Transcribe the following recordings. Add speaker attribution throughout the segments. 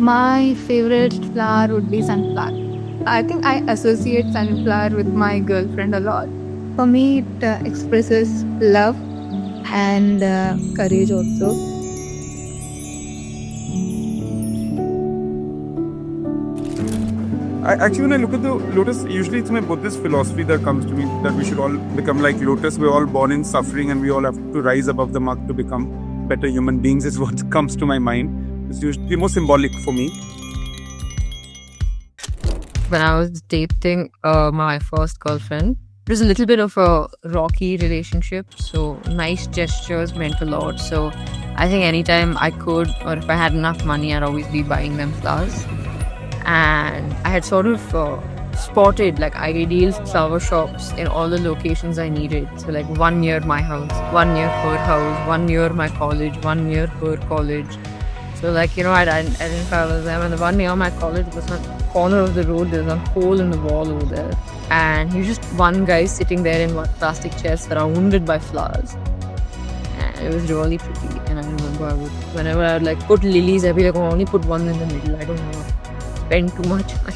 Speaker 1: My favorite flower would be sunflower. I think I associate sunflower with my girlfriend a lot. For me, it expresses love and courage also.
Speaker 2: Actually, when I look at the lotus, usually it's my Buddhist philosophy that comes to me that we should all become like lotus. We're all born in suffering and we all have to rise above the muck to become better human beings, is what comes to my mind. It's usually more symbolic for me.
Speaker 3: When I was dating my first girlfriend, it was a little bit of a rocky relationship. So nice gestures meant a lot. So I think anytime I could, or if I had enough money, I'd always be buying them flowers. And I had sort of spotted like ideal flower shops in all the locations I needed. So like one near my house, one near her house, one near my college, one near her college. So like, I'd identify with them, and the one near my college was on the corner of the road. There's a hole in the wall over there, and he's just one guy sitting there in one plastic chair surrounded by flowers. And it was really pretty. And I remember whenever I would like put lilies, I'd be like, only put one in the middle. I don't know. Spend too much money.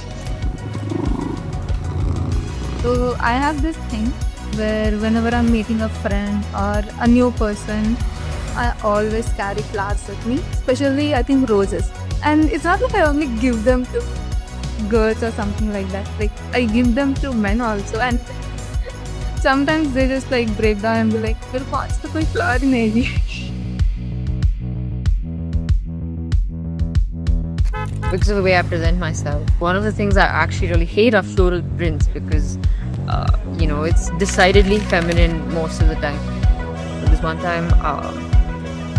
Speaker 1: So I have this thing where whenever I'm meeting a friend or a new person, I always carry flowers with me, especially I think roses. And it's not like I only give them to girls or something like that. Like I give them to men also, and sometimes they just like break down and be like, "Well, what's the कोई flower नहीं?"
Speaker 3: Because of the way I present myself. One of the things I actually really hate are floral prints because, it's decidedly feminine most of the time. So this one time,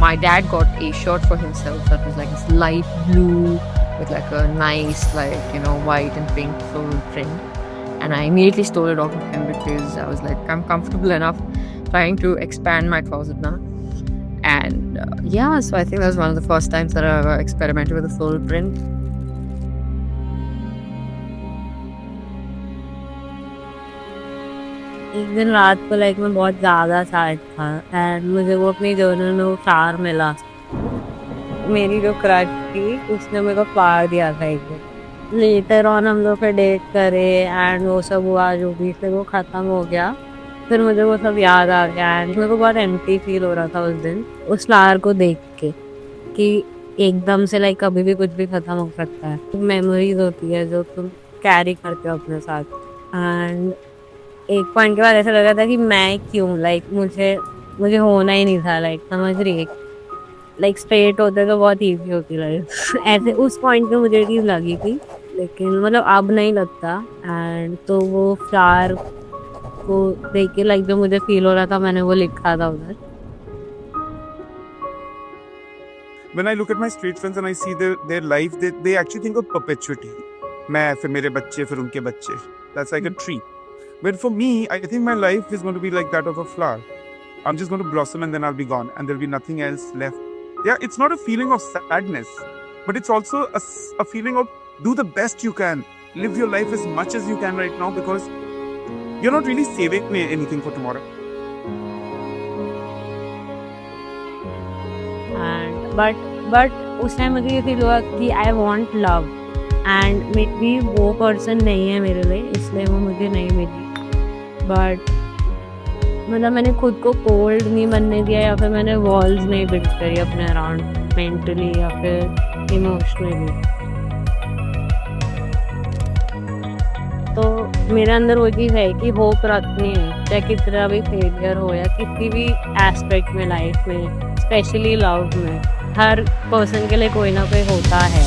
Speaker 3: my dad got a shirt for himself that was like this light blue with like a nice white and pink floral print. And I immediately stole it off of him because I was like, I'm comfortable enough trying to expand my closet now. And so I think that was one of the first times that I ever experimented with a floral print.
Speaker 4: एक दिन रात को मैं बहुत ज़्यादा sad था and मुझे वो अपनी जर्नल में वो फ्लावर मिला. मेरी जो क्रश थी उसने मेरे को फ्लावर दिया था एक दिन. लेटर ऑन हम लोग फिर डेट करे एंड वो सब हुआ जो भी, फिर वो ख़त्म हो गया. फिर मुझे वो सब याद आ गया एंड मेरे को बहुत एम्प्टी फील हो रहा था उस दिन उस फ्लावर को देख के कि एकदम से कभी भी कुछ भी ख़त्म हो सकता है. मेमोरीज होती है जो तुम कैरी करते हो अपने साथ. एंड एक पॉइंट के बाद ऐसा लगा था कि मैं क्यों मुझे होना ही नहीं था. समझ रही स्ट्रेट होते तो बहुत ईजी होती लाइफ. ऐसे उस पॉइंट पे मुझे चीज़ लगी थी, लेकिन अब नहीं लगता. एंड तो वो फ्लावर को देख के जो मुझे फील हो रहा था मैंने वो लिखा था उधर.
Speaker 2: When I look at my street friends and I see their life, they actually think of perpetuity. मैं, फिर मेरे बच्चे, फिर उनके बच्चे. That's like a tree. But for me, I think my life is going to be like that of a flower. I'm just going to blossom and then I'll be gone and there'll be nothing else left. Yeah, it's not a feeling of sadness, but it's also a feeling of do the best you can. Live your life as much as you can right now because you're not really saving anything for tomorrow.
Speaker 4: But उस time मुझे ये feel हुआ कि I want love and may be वो person नहीं है मेरे लिए इसलिए वो मुझे नहीं मिली. बट मैंने खुद को कोल्ड नहीं बनने दिया या फिर मैंने वॉल्स नहीं बिल्ड करी अपने अराउंड मेंटली या फिर इमोशनली. तो मेरे अंदर वो चीज़ है कि होप रखनी है चाहे कितना भी फेलियर हो या किसी भी एस्पेक्ट में लाइफ में, स्पेशली लव में. हर पर्सन के लिए कोई ना कोई होता है.